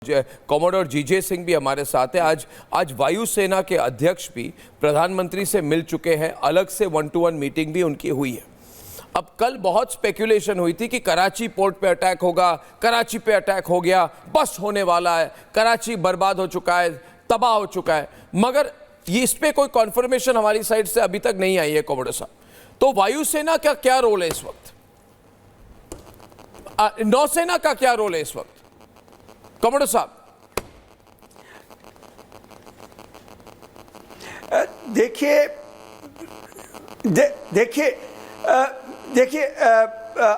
Commodore जीजे सिंह भी हमारे साथ है। आज वायुसेना के अध्यक्ष भी प्रधानमंत्री से मिल चुके हैं, अलग से 1-to-1 मीटिंग भी उनकी हुई है। अब कल बहुत स्पेक्यूलेशन हुई थी कि कराची पोर्ट पे अटैक होगा, कराची पे अटैक हो गया, बस होने वाला है, कराची बर्बाद हो चुका है, तबाह हो चुका है, मगर ये इस पे कोई कॉन्फर्मेशन हमारी साइड से अभी तक नहीं आई है कॉमोडोर साहब। तो वायुसेना का क्या रोल है इस वक्त, नौसेना का क्या रोल है इस वक्त कॉमोडोर साहब? देखिए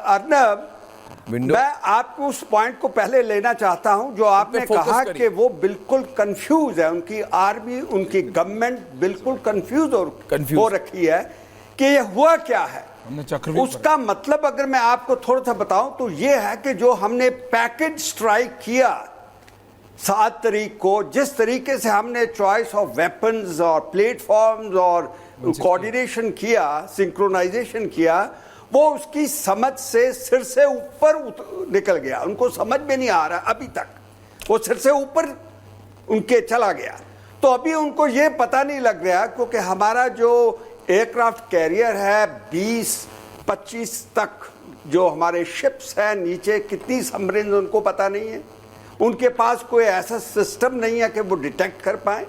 अर्नब, मैं आपको उस पॉइंट को पहले लेना चाहता हूं जो आपने कहा कि वो बिल्कुल कंफ्यूज है, उनकी आर्मी, उनकी गवर्नमेंट बिल्कुल कंफ्यूज हो रखी है कि ये हुआ क्या है। उसका मतलब अगर मैं आपको थोड़ा सा बताऊं तो ये है कि जो हमने पैकेज स्ट्राइक किया 7 तारीख को, जिस तरीके से हमने चॉइस ऑफ वेपन्स और प्लेटफॉर्म्स और कोऑर्डिनेशन किया, सिंक्रोनाइजेशन किया, वो उसकी समझ से सिर से ऊपर निकल गया। उनको समझ में नहीं आ रहा अभी तक, वो सिर से ऊपर उनके चला गया। तो अभी उनको ये पता नहीं लग रहा क्योंकि हमारा जो एयरक्राफ्ट कैरियर है 20-25 तक जो हमारे शिप्स हैं नीचे, कितनी सबमरीन उनको पता नहीं है। उनके पास कोई ऐसा सिस्टम नहीं है कि वो डिटेक्ट कर पाए।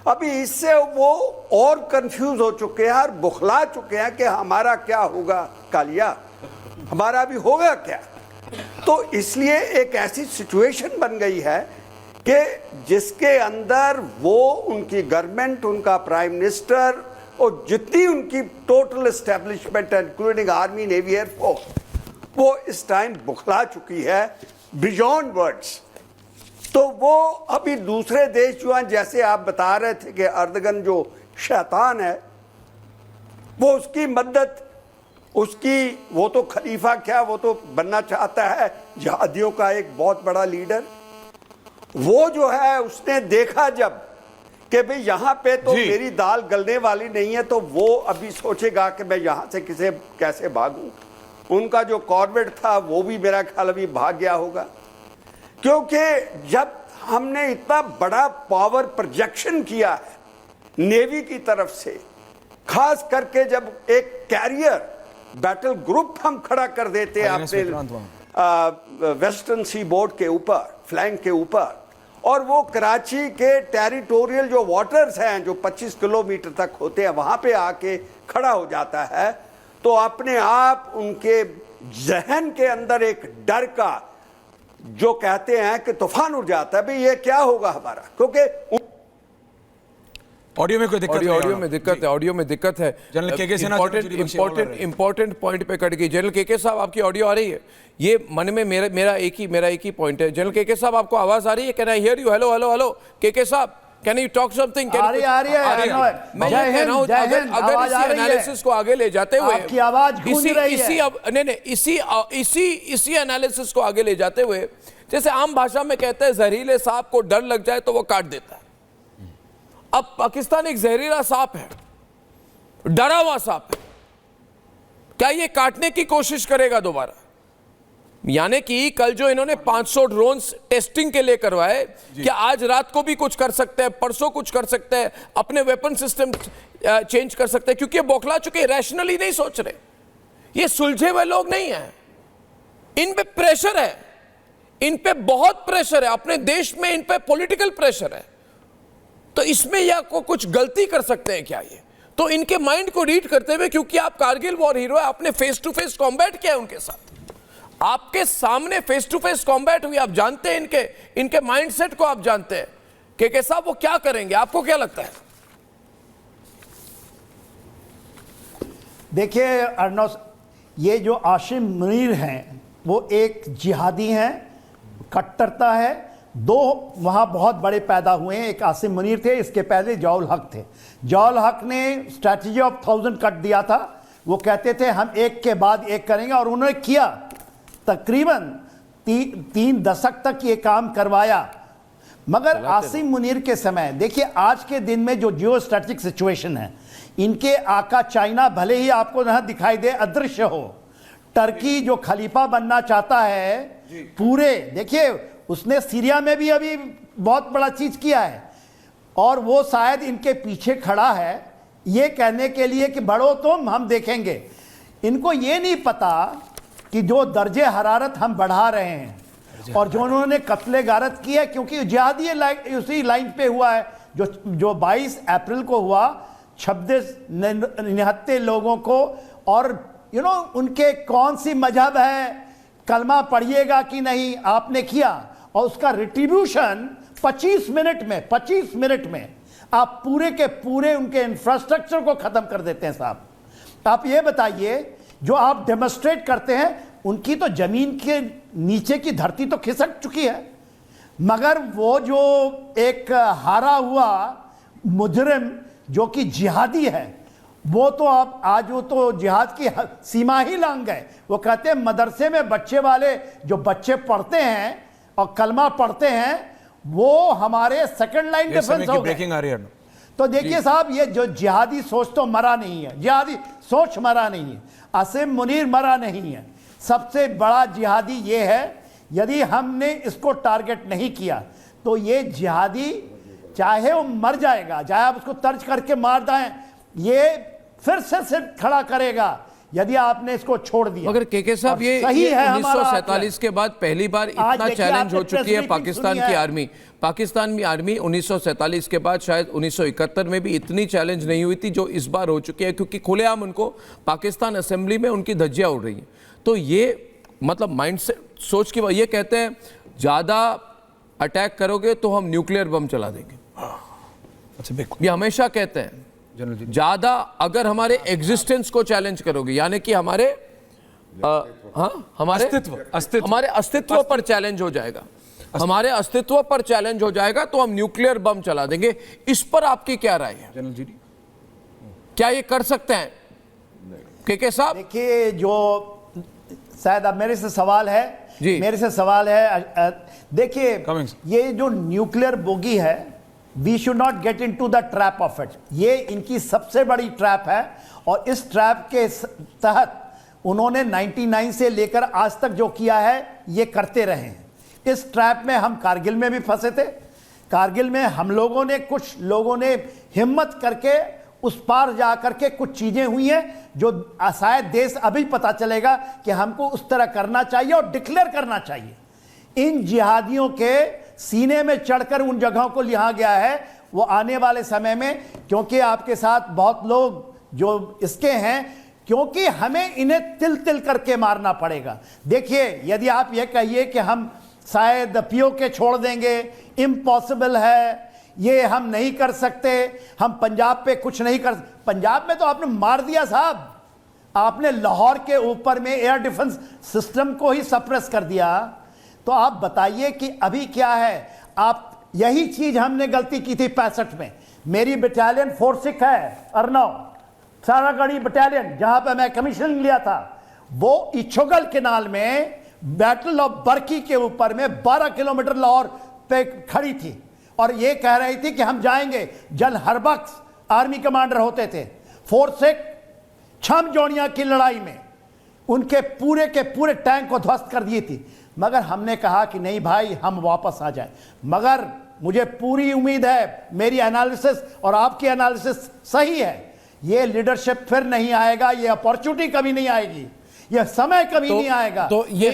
अभी इससे वो और कंफ्यूज हो चुके हैं और बुखला चुके हैं कि हमारा क्या होगा, कालिया हमारा भी होगा क्या। तो इसलिए एक ऐसी सिचुएशन बन गई है कि जिसके अंदर वो, उनकी गवर्नमेंट, उनका प्राइम मिनिस्टर और जितनी उनकी total establishment including army, navy, air force, वो इस टाइम बुखला चुकी है बियॉन्ड वर्ड्स। तो वो अभी दूसरे देश जो हैं, जैसे आप बता रहे थे कि अर्दगन जो शैतान है, वो उसकी मदद, उसकी, वो तो खलीफा क्या, वो तो बनना चाहता है जिहादियों का एक बहुत बड़ा लीडर। वो जो है उसने देखा जब कि भाई यहाँ पे तो मेरी दाल गलने वाली नहीं है, तो वो अभी सोचेगा कि मैं यहाँ से कैसे भागूं। उनका जो कॉर्वेट था वो भी मेरा ख्याल अभी भाग गया होगा, क्योंकि जब हमने इतना बड़ा पावर प्रोजेक्शन किया है नेवी की तरफ से, खास करके जब एक कैरियर बैटल ग्रुप हम खड़ा कर देते अपने वेस्टर्न सी बोर्ड के ऊपर, फ्लैंक के ऊपर, और वो कराची के टेरिटोरियल जो वाटर्स हैं जो 25 किलोमीटर तक होते हैं वहां पे आके खड़ा हो जाता है, तो अपने आप उनके जहन के अंदर एक डर का, जो कहते हैं कि तूफान उड़ जाता है, भाई ये क्या होगा हमारा। क्योंकि ऑडियो में कोई दिक्कत है, ऑडियो में दिक्कत है। जनरल केके सेना इंपॉर्टेंट पॉइंट पे कट गई। जनरल केके साहब, आपकी ऑडियो आ रही है? ये मन में मेरा एक ही पॉइंट है। जनरल केके साहब, आपको आवाज आ रही है? Can I hear you? Hello hello hello KK साहब, कैन यू टॉक समथिंग? आ रही है। मैं ये कह रहा हूं, अगर इसी एनालिसिस को आगे ले जाते हुए, आपकी आवाज गूंज रही है। इसी एनालिसिस को आगे ले जाते हुए, जैसे आम भाषा में कहते हैं जहरीले सांप को डर लग जाए तो वो काट देता है। अब पाकिस्तान एक जहरीला सांप है, डरा हुआ सांप है। क्या ये काटने की कोशिश करेगा दोबारा? यानी कि कल जो इन्होंने 500 ड्रोन्स टेस्टिंग के लिए करवाए, क्या आज रात को भी कुछ कर सकते हैं, परसों कुछ कर सकते हैं, अपने वेपन सिस्टम चेंज कर सकते हैं? क्योंकि ये बौखला चुके, रैशनली नहीं सोच रहे, ये सुलझे हुए लोग नहीं हैं। इन पे प्रेशर है, इन पे बहुत प्रेशर है, अपने देश में इन पे पॉलिटिकल प्रेशर है। तो इसमें या को कुछ गलती कर सकते हैं क्या ये? तो इनके माइंड को रीड करते हुए, क्योंकि आप कारगिल वॉर हीरो है, आपने फेस टू फेस कॉम्बैट किया है उनके साथ, आपके सामने फेस टू फेस कॉम्बैट हुई, आप जानते हैं इनके माइंडसेट को, आप जानते हैं केके साहब वो क्या करेंगे। आपको क्या लगता है? देखिए अर्नब, ये जो आसिम मुनीर हैं वो एक जिहादी हैं, कट्टरता है। 2 वहाँ बहुत बड़े पैदा हुए हैं, एक आसिम मुनीर थे, इसके पहले जौल हक थे। जौल हक ने स्ट्रैटेजी ऑफ 1000 कट दिया था। वो कहते थे हम एक के बाद एक करेंगे, और उन्होंने किया। तकरीबन 3 दशक तक ये काम करवाया। मगर आसिम मुनीर के समय, देखिए आज के दिन में जो जियो स्ट्रेटेजिक सिचुएशन है, इनके आका चाइना भले ही आपको न दिखाई दे, अदृश्य हो, टर्की जो खलीफा बनना चाहता है पूरे, देखिए उसने सीरिया में भी अभी बहुत बड़ा चीज किया है, और वो शायद इनके पीछे खड़ा है ये कहने के लिए कि बढ़ो तुम, हम देखेंगे। इनको ये नहीं पता कि जो दर्जे हरारत हम बढ़ा रहे हैं और जो उन्होंने कत्ले गारत की है, क्योंकि जिहादी उसी लाइन पे हुआ है जो 22 अप्रैल को हुआ, 26 निहत्ते लोगों को, और उनके कौन सी मजहब है, कलमा पढ़िएगा कि नहीं, आपने किया, और उसका रिट्रीब्यूशन 25 मिनट में आप पूरे के पूरे उनके इंफ्रास्ट्रक्चर को खत्म कर देते हैं साहब। आप ये बताइए, जो आप डेमोन्स्ट्रेट करते हैं, उनकी तो जमीन के नीचे की धरती तो खिसक चुकी है, मगर वो जो एक हारा हुआ मुजरिम जो कि जिहादी है, वो तो आप आज वो तो जिहाद की सीमा ही लांघ गए। वो कहते हैं मदरसे में बच्चे वाले जो बच्चे पढ़ते हैं और कलमा पढ़ते हैं, वो हमारे सेकंड लाइन डिफेंस हो गए। तो देखिए साहब, ये जो जिहादी सोच तो मरा नहीं है, जिहादी सोच मरा नहीं है, आसिम मुनीर मरा नहीं है। सबसे बड़ा जिहादी ये है, यदि हमने इसको टारगेट नहीं किया तो ये जिहादी चाहे वो मर जाएगा, चाहे आप उसको तर्ज करके मार दें, ये फिर से खड़ा करेगा यदि आपने इसको छोड़ दिया। मगर के साहब, ये 1947 के बाद पहली बार इतना चैलेंज हो चुकी है पाकिस्तान की आर्मी। पाकिस्तान की आर्मी 1947 के बाद शायद 1971 में भी इतनी चैलेंज नहीं हुई थी जो इस बार हो चुकी है, क्योंकि खुलेआम उनको पाकिस्तान असेंबली में उनकी धज्जियां उड़ रही हैं। तो ये मतलब माइंड से सोच की, ये कहते हैं ज्यादा अटैक करोगे तो हम न्यूक्लियर बम चला देंगे। अच्छा, ये हमेशा कहते हैं ज्यादा अगर हमारे एग्जिस्टेंस को चैलेंज करोगे, यानी कि हमारे हमारे अस्तित्व पर चैलेंज हो जाएगा, हमारे अस्तित्व पर चैलेंज हो जाएगा तो हम न्यूक्लियर बम चला देंगे। इस पर आपकी क्या राय है जनरल जी? क्या ये कर सकते हैं के साहब? देखिए, जो शायद अब मेरे से सवाल है देखिए, ये जो न्यूक्लियर बोगी है, we should not get into the trap of it. ये इनकी सबसे बड़ी ट्रैप है, और इस ट्रैप के तहत उन्होंने 99 से लेकर आज तक जो किया है ये करते रहे हैं। इस ट्रैप में हम कारगिल में भी फंसे थे। कारगिल में हम लोगों ने, कुछ लोगों ने हिम्मत करके उस पार जा करके कुछ चीजें हुई हैं जो शायद देश अभी पता चलेगा कि हमको उस तरह करना चाहिए और डिक्लेयर करना चाहिए। इन जिहादियों के सीने में चढ़कर उन जगहों को लिया गया है, वो आने वाले समय में, क्योंकि आपके साथ बहुत लोग जो इसके हैं, क्योंकि हमें इन्हें तिल तिल करके मारना पड़ेगा। देखिए, यदि आप ये कहिए कि हम शायद पीओके छोड़ देंगे, इम्पॉसिबल है, ये हम नहीं कर सकते, हम पंजाब पे कुछ नहीं कर, पंजाब में तो आपने मार दिया साहब, आपने लाहौर के ऊपर में एयर डिफेंस सिस्टम को ही सप्रेस कर दिया। तो आप बताइए कि अभी क्या है? आप यही चीज हमने गलती की थी 65 में। मेरी बटालियन 46 है, अर्नव सारागढ़ी बटालियन, जहां पे मैं कमीशन लिया था, वो इच्छोगल केनाल में बैटल ऑफ बरकी के ऊपर में 12 किलोमीटर लाहौर पे खड़ी थी, और ये कह रही थी कि हम जाएंगे। जल हरबख्श आर्मी कमांडर होते थे। फोर्सेक छम जोड़ियां की लड़ाई में उनके पूरे के पूरे टैंक को ध्वस्त कर दिए थी, मगर हमने कहा कि नहीं भाई, हम वापस आ जाएं। मगर मुझे पूरी उम्मीद है, मेरी एनालिसिस और आपकी एनालिसिस सही है, ये लीडरशिप फिर नहीं आएगा, ये अपॉर्चुनिटी कभी नहीं आएगी, ये समय कभी नहीं आएगा। तो ये